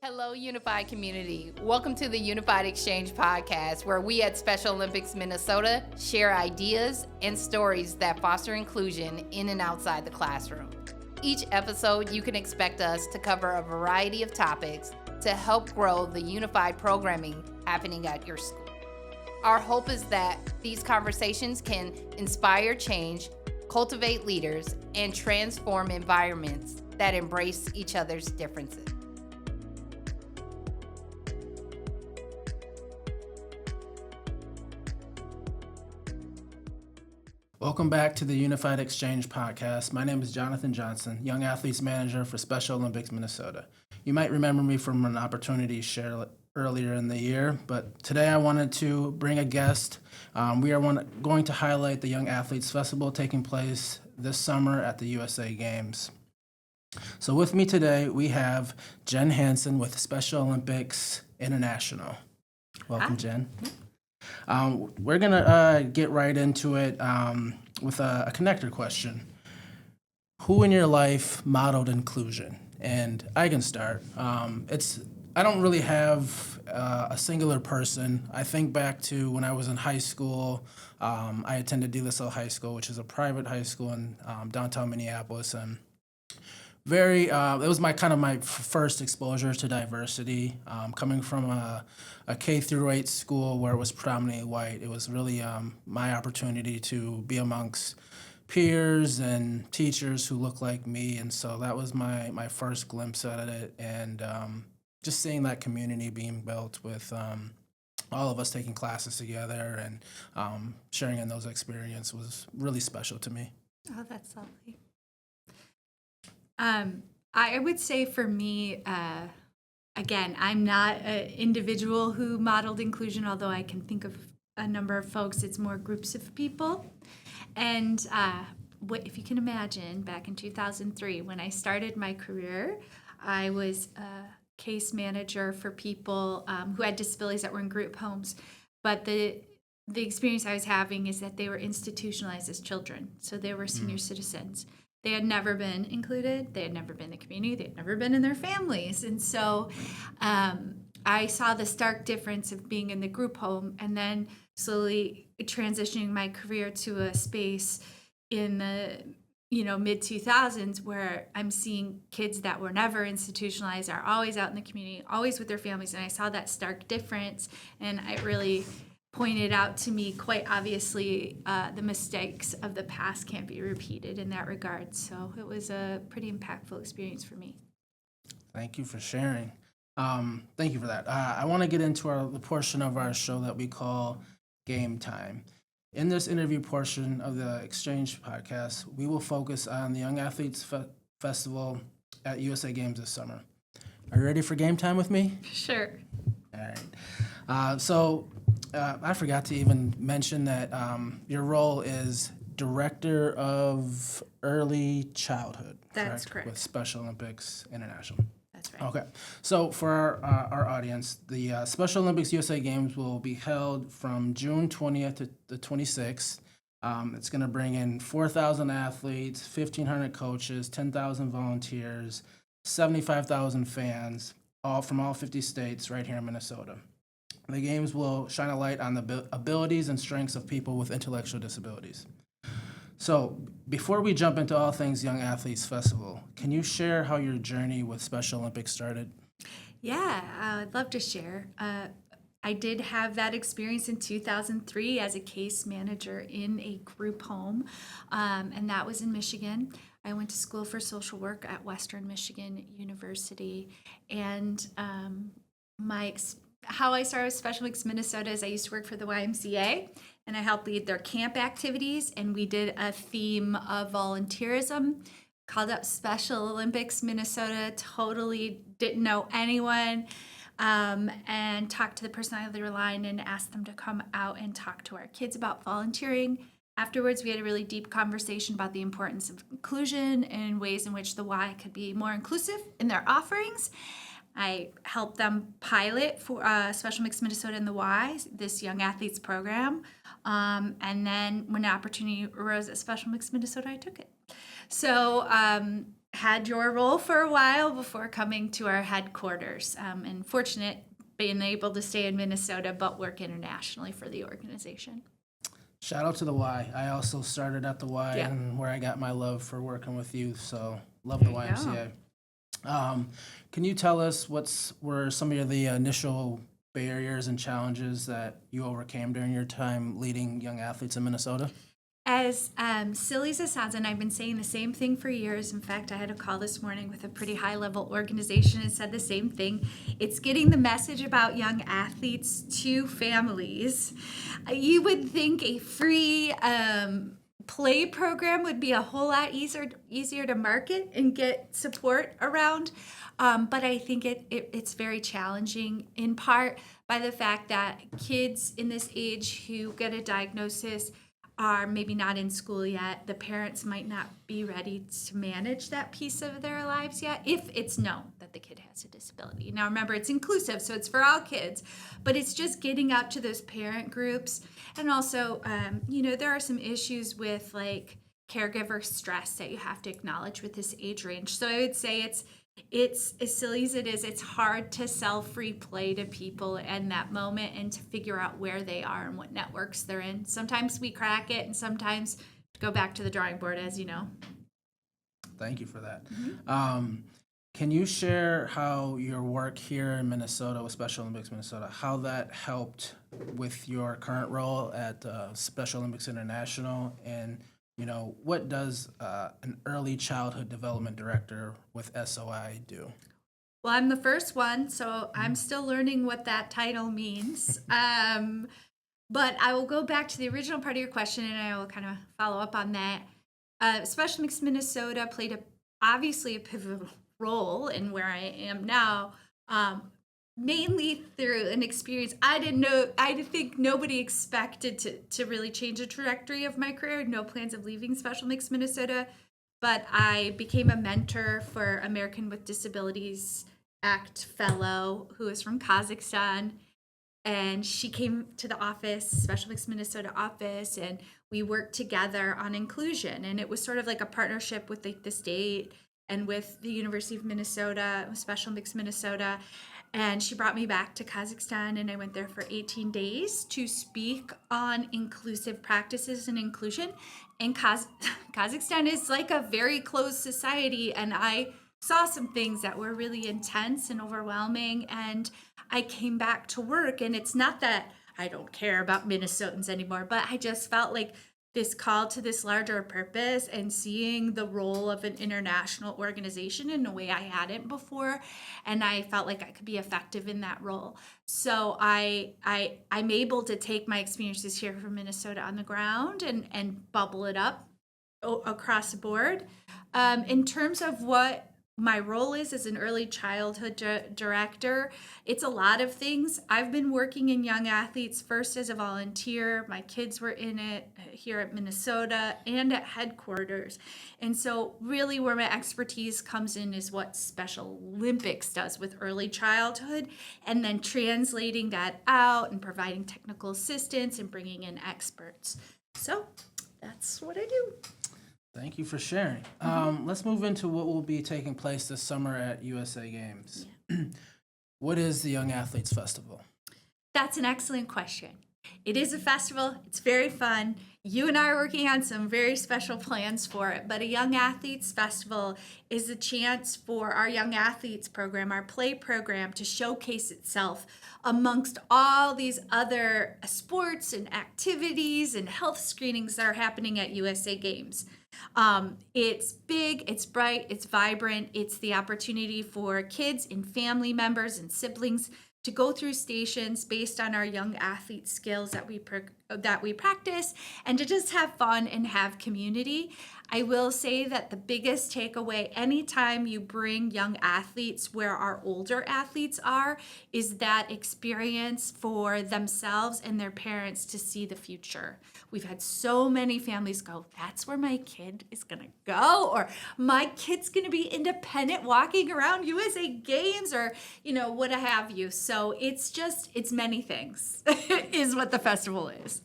Hello, Unified community. Welcome to the Unified Exchange podcast, where we at Special Olympics Minnesota share ideas and stories that foster inclusion in and outside the classroom. Each episode, you can expect us to cover a variety of topics to help grow the unified programming happening at your school. Our hope is that these conversations can inspire change, cultivate leaders, and transform environments that embrace each other's differences. Welcome back to the Unified Exchange podcast. My name is Jonathan Johnson, Young Athletes Manager for Special Olympics Minnesota. You might remember me from an opportunity share earlier in the year, but today I wanted to bring a guest. We are going to highlight the Young Athletes Festival taking place this summer at the USA Games. So with me today, we have Jen Hansen with Special Olympics International. Welcome, Jen. We're going to get right into it with a connector question. Who in your life modeled inclusion? And I can start. I don't really have a singular person. I think back to when I was in high school. I attended De La Salle High School, which is a private high school in downtown Minneapolis, and it was my first exposure to diversity. Coming from a K through 8 school where it was predominantly white, it was really my opportunity to be amongst peers and teachers who looked like me, and so that was my first glimpse at it, and just seeing that community being built with all of us taking classes together and sharing in those experiences was really special to me. Oh, that's lovely. I would say for me, again, I'm not an individual who modeled inclusion, although I can think of a number of folks. It's more groups of people. And if you can imagine, back in 2003, when I started my career, I was a case manager for people who had disabilities that were in group homes. But the experience I was having is that they were institutionalized as children. So they were senior citizens. They had never been included. They had never been in the community. They had never been in their families. And so I saw the stark difference of being in the group home and then slowly transitioning my career to a space in the mid 2000s where I'm seeing kids that were never institutionalized are always out in the community, always with their families. And I saw that stark difference, and it really pointed out to me quite obviously the mistakes of the past can't be repeated in that regard. So it was a pretty impactful experience for me. Thank you for sharing. Thank you for that. I want to get into the portion of our show that we call Game Time. In this interview portion of the Exchange podcast, we will focus on the Young Athletes Festival at USA Games this summer. Are you ready for game time with me? Sure. All right. I forgot to even mention that your role is Director of Early Childhood. That's correct. With Special Olympics International. That's right. Okay. So for our audience, the Special Olympics USA Games will be held from June 20th to the 26th. It's going to bring in 4,000 athletes, 1,500 coaches, 10,000 volunteers, 75,000 fans, all from all 50 states right here in Minnesota. The games will shine a light on the abilities and strengths of people with intellectual disabilities. So, before we jump into all things Young Athletes Festival, can you share how your journey with Special Olympics started? Yeah, I'd love to share. I did have that experience in 2003 as a case manager in a group home, and that was in Michigan. I went to school for social work at Western Michigan University, and how I started with Special Olympics Minnesota is I used to work for the YMCA, and I helped lead their camp activities, and we did a theme of volunteerism, called up Special Olympics Minnesota, totally didn't know anyone, and talked to the person on the other line and asked them to come out and talk to our kids about volunteering. Afterwards, we had a really deep conversation about the importance of inclusion and ways in which the Y could be more inclusive in their offerings. I helped them pilot for Special Olympics Minnesota and the Y, this Young Athletes program. And then when an opportunity arose at Special Olympics Minnesota, I took it. So had your role for a while before coming to our headquarters, and fortunate being able to stay in Minnesota but work internationally for the organization. Shout out to the Y. I also started at the Y, Yeah. and where I got my love for working with youth. So love the There you go. YMCA. Can you tell us were some of the initial barriers and challenges that you overcame during your time leading young athletes in Minnesota? As silly as it sounds, and I've been saying the same thing for years. In fact, I had a call this morning with a pretty high-level organization and said the same thing. It's getting the message about young athletes to families. You would think a free play program would be a whole lot easier to market and get support around. But I think it's very challenging, in part by the fact that kids in this age who get a diagnosis are maybe not in school yet. The parents might not be ready to manage that piece of their lives yet, if it's known that the kid has a disability. Now remember, it's inclusive, so it's for all kids, but it's just getting out to those parent groups. And also, there are some issues with like caregiver stress that you have to acknowledge with this age range. So I would say it's as silly as it is, it's hard to sell free play to people in that moment and to figure out where they are and what networks they're in. Sometimes we crack it and sometimes go back to the drawing board, as you know. Thank you for that. Can you share how your work here in Minnesota with Special Olympics Minnesota, how that helped with your current role at Special Olympics International, and what does an early childhood development director with SOI do? Well, I'm the first one, so I'm still learning what that title means. But I will go back to the original part of your question, and I will kind of follow up on that. Special Olympics Minnesota played obviously a pivotal role in where I am now, mainly through an experience I didn't know. I think nobody expected to really change the trajectory of my career. No plans of leaving Special Olympics Minnesota, but I became a mentor for American with Disabilities Act fellow who is from Kazakhstan. And she came to the office, Special Olympics Minnesota office, and we worked together on inclusion. And it was sort of like a partnership with the state and with the University of Minnesota, Special Olympics Minnesota. And she brought me back to Kazakhstan, and I went there for 18 days to speak on inclusive practices and inclusion. And Kazakhstan is like a very closed society, and I saw some things that were really intense and overwhelming. And I came back to work, and it's not that I don't care about Minnesotans anymore, but I just felt like this call to this larger purpose and seeing the role of an international organization in a way I hadn't before, and I felt like I could be effective in that role. So I'm able to take my experiences here from Minnesota on the ground and bubble it up across the board. In terms of what my role is as an early childhood director, it's a lot of things. I've been working in young athletes first as a volunteer. My kids were in it here at Minnesota and at headquarters. And so really where my expertise comes in is what Special Olympics does with early childhood, and then translating that out and providing technical assistance and bringing in experts. So that's what I do. Thank you for sharing. Let's move into what will be taking place this summer at USA Games. Yeah. What is the Young Athletes Festival? That's an excellent question. It is a festival. It's very fun. You and I are working on some very special plans for it, but a Young Athletes Festival is a chance for our Young Athletes program, our play program, to showcase itself amongst all these other sports and activities and health screenings that are happening at USA Games. It's big, it's bright, it's vibrant. It's the opportunity for kids and family members and siblings to go through stations based on our young athlete skills that we practice, and to just have fun and have community. I will say that the biggest takeaway anytime you bring young athletes where our older athletes are is that experience for themselves and their parents to see the future. We've had so many families go, that's where my kid is going to go, or my kid's going to be independent walking around USA Games, or, what have you. So it's many things is what the festival is.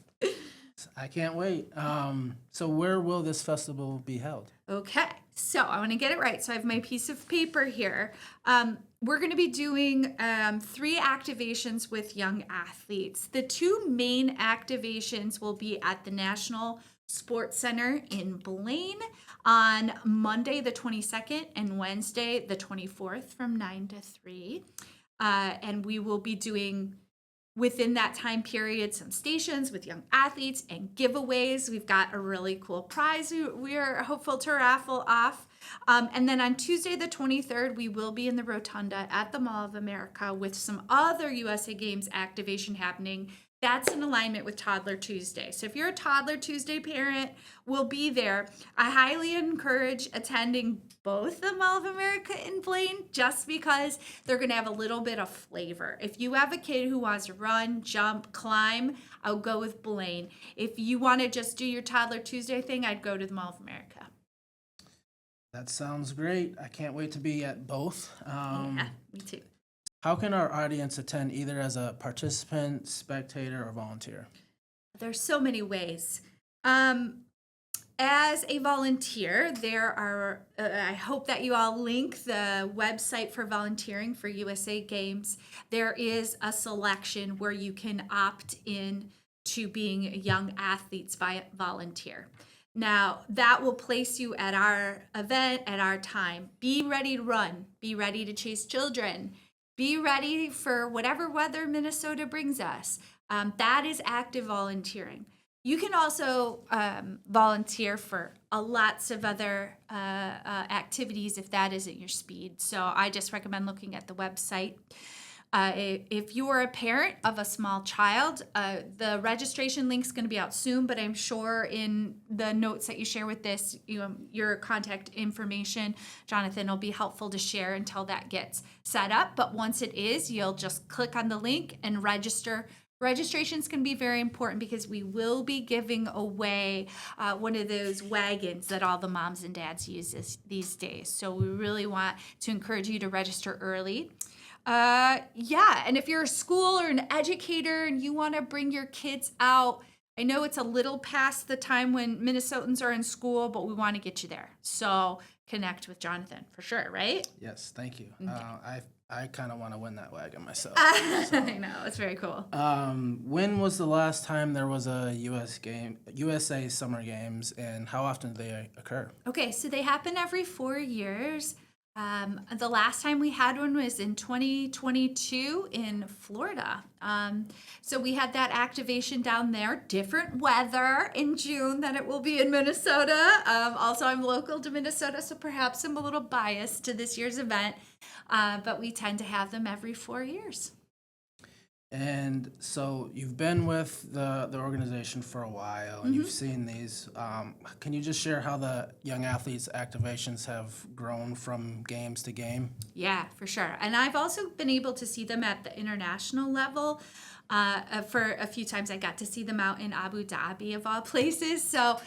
I can't wait. So where will this festival be held? Okay, So I want to get it right. So I have my piece of paper here. We're going to be doing 3 activations with young athletes. The 2 main activations will be at the National Sports Center in Blaine on Monday the 22nd and Wednesday the 24th from 9 to 3. And we will be doing within that time period some stations with young athletes and giveaways. We've got a really cool prize we are hopeful to raffle off. And then on Tuesday the 23rd, we will be in the Rotunda at the Mall of America with some other USA Games activation happening. That's in alignment with Toddler Tuesday. So if you're a Toddler Tuesday parent, we'll be there. I highly encourage attending both the Mall of America and Blaine just because they're going to have a little bit of flavor. If you have a kid who wants to run, jump, climb, I'll go with Blaine. If you want to just do your Toddler Tuesday thing, I'd go to the Mall of America. That sounds great. I can't wait to be at both. Yeah, me too. How can our audience attend either as a participant, spectator, or volunteer? There's so many ways. As a volunteer, there are, I hope that you all link the website for volunteering for USA Games. There is a selection where you can opt in to being young athletes by volunteer. Now, that will place you at our event at our time. Be ready to run. Be ready to chase children. Be ready for whatever weather Minnesota brings us. That is active volunteering. You can also volunteer for lots of other activities if that isn't your speed. So I just recommend looking at the website. If you are a parent of a small child, the registration link is going to be out soon, but I'm sure in the notes that you share with this, your contact information, Jonathan, will be helpful to share until that gets set up. But once it is, you'll just click on the link and register. Registrations can be very important because we will be giving away one of those wagons that all the moms and dads use these days. So we really want to encourage you to register early. And if you're a school or an educator and you want to bring your kids out, I know it's a little past the time when Minnesotans are in school, but we want to get you there. So connect with Jonathan for sure, right? Yes, thank you. Okay. I kind of want to win that wagon myself. I know, it's very cool. When was the last time there was a USA Summer Games, and how often do they occur? Okay, so they happen every 4 years. The last time we had one was in 2022 in Florida. So we had that activation down there, different weather in June than it will be in Minnesota. Also, I'm local to Minnesota, so perhaps I'm a little biased to this year's event, but we tend to have them every 4 years. And so you've been with the organization for a while, and you've seen these. Can you just share how the young athletes activations have grown from games to game? Yeah, for sure. And I've also been able to see them at the international level. For a few times I got to see them out in Abu Dhabi, of all places. So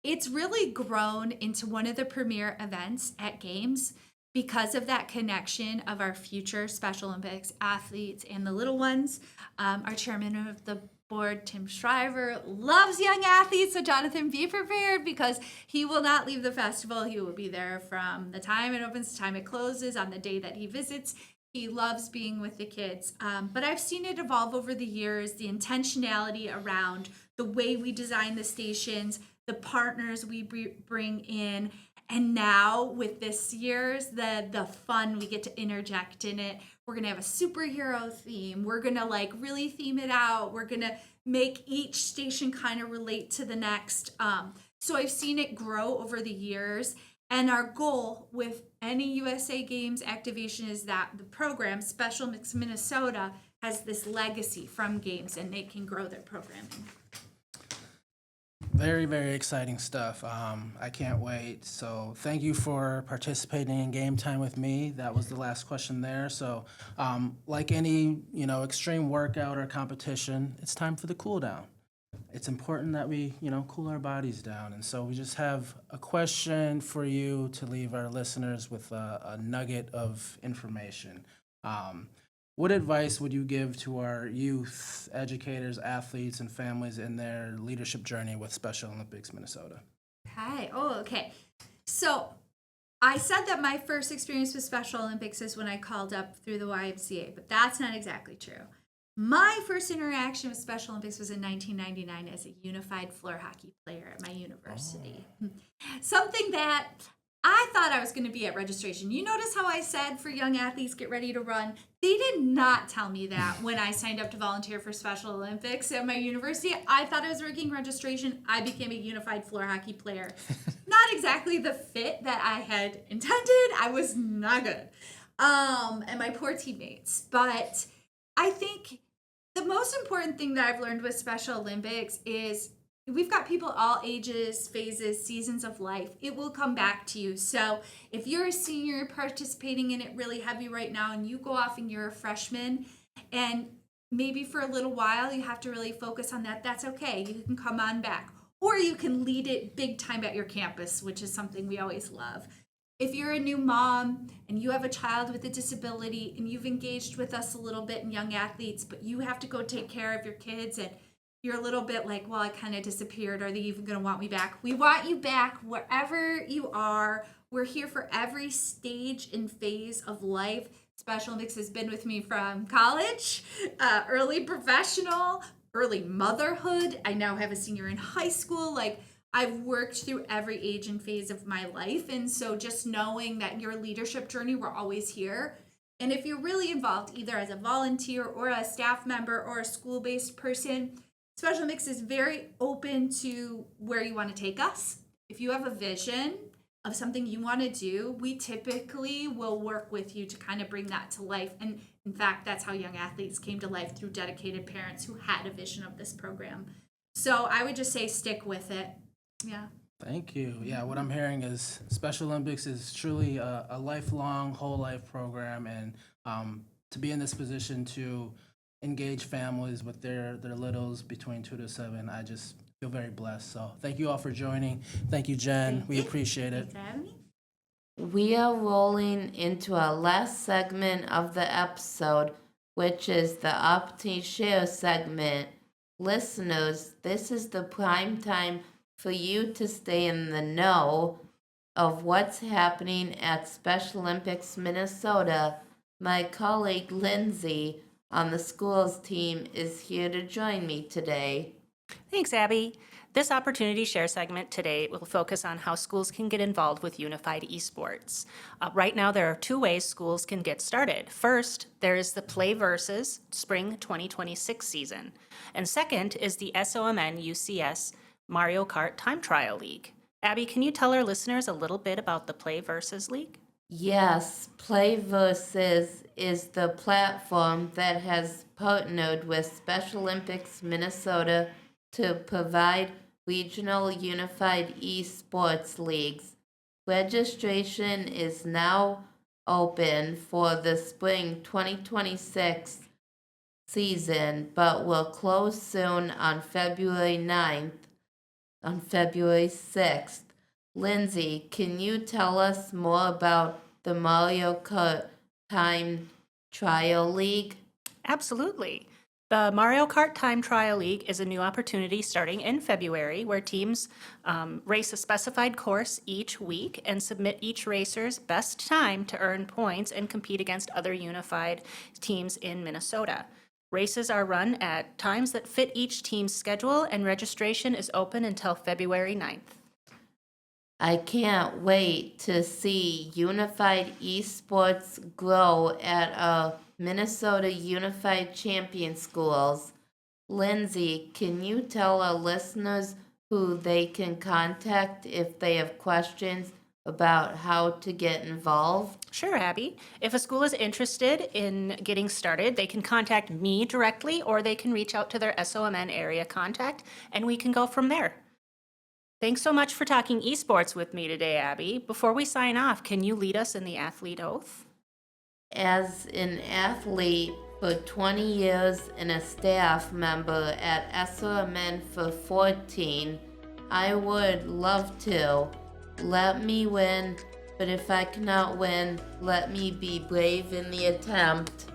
it's really grown into one of the premier events at games because of that connection of our future Special Olympics athletes and the little ones. Our chairman of the board, Tim Shriver, loves young athletes. So Jonathan, be prepared because he will not leave the festival. He will be there from the time it opens to the time it closes on the day that he visits. He loves being with the kids. But I've seen it evolve over the years, the intentionality around the way we design the stations, the partners we bring in, and now with this year's, the fun we get to interject in it. We're going to have a superhero theme. We're going to really theme it out. We're going to make each station kind of relate to the next. So I've seen it grow over the years. And our goal with any USA Games activation is that the program, Special Olympics Minnesota, has this legacy from games and they can grow their programming. Very, very exciting stuff. I can't wait. So thank you for participating in Game Time with me. That was the last question there. So like any, extreme workout or competition, it's time for the cool down. It's important that we, cool our bodies down. And so we just have a question for you to leave our listeners with a nugget of information. What advice would you give to our youth, educators, athletes, and families in their leadership journey with Special Olympics Minnesota? Okay. Oh, okay. So I said that my first experience with Special Olympics is when I called up through the YMCA, but that's not exactly true. My first interaction with Special Olympics was in 1999 as a unified floor hockey player at my university. Something that I thought I was going to be at registration. You notice how I said for young athletes, get ready to run? They did not tell me that when I signed up to volunteer for Special Olympics at my university. I thought I was working registration. I became a unified floor hockey player. Not exactly the fit that I had intended. I was not good. And my poor teammates. But I think the most important thing that I've learned with Special Olympics is we've got people all ages, phases, seasons of life. It will come back to you. So if you're a senior participating in it really heavy right now and you go off and you're a freshman and maybe for a little while you have to really focus on that, that's okay. You can come on back. Or you can lead it big time at your campus, which is something we always love. If you're a new mom and you have a child with a disability and you've engaged with us a little bit in young athletes, but you have to go take care of your kids and you're a little bit like, well, I kind of disappeared. Are they even going to want me back? We want you back wherever you are. We're here for every stage and phase of life. Special Olympics has been with me from college, early professional, early motherhood. I now have a senior in high school. I've worked through every age and phase of my life. And so just knowing that your leadership journey, we're always here. And if you're really involved, either as a volunteer or a staff member or a school-based person, Special Olympics is very open to where you want to take us. If you have a vision of something you want to do, we typically will work with you to kind of bring that to life. And in fact, that's how young athletes came to life, through dedicated parents who had a vision of this program. So I would just say stick with it. Yeah. Thank you. Yeah, what I'm hearing is Special Olympics is truly a lifelong, whole life program, and to be in this position to engage families with their littles between 2 to 7, I just feel very blessed. So thank you all for joining. Thank you, Jen. We appreciate it. Thanks for having me. We are rolling into our last segment of the episode, which is the Opportunity Share segment. Listeners, this is the prime time for you to stay in the know of what's happening at Special Olympics Minnesota. My colleague Lindsay on the schools team is here to join me today. Thanks, Abby. This Opportunity Share segment today will focus on how schools can get involved with unified esports. Right now, there are 2 ways schools can get started. First, there is the Play Versus Spring 2026 season. And second is the SOMN UCS Mario Kart Time Trial League. Abby, can you tell our listeners a little bit about the Play Versus League? Yes, Play Versus is the platform that has partnered with Special Olympics Minnesota to provide regional unified esports leagues. Registration is now open for the spring 2026 season, but will close soon on February 6th. Lindsay, can you tell us more about the Mario Kart Time Trial League? Absolutely. The Mario Kart Time Trial League is a new opportunity starting in February where teams race a specified course each week and submit each racer's best time to earn points and compete against other unified teams in Minnesota. Races are run at times that fit each team's schedule, and registration is open until February 9th. I can't wait to see unified esports grow at our Minnesota Unified Champion Schools. Lindsay, can you tell our listeners who they can contact if they have questions about how to get involved? Sure, Abby. If a school is interested in getting started, they can contact me directly or they can reach out to their SOMN area contact and we can go from there. Thanks so much for talking esports with me today, Abby. Before we sign off, can you lead us in the athlete oath? As an athlete for 20 years and a staff member at SOMN for 14, I would love to. Let me win, but if I cannot win, let me be brave in the attempt.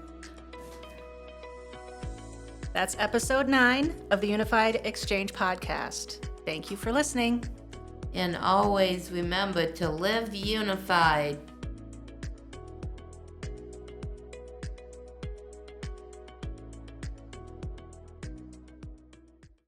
That's episode 9 of the Unified Exchange Podcast. Thank you for listening. And always remember to live unified.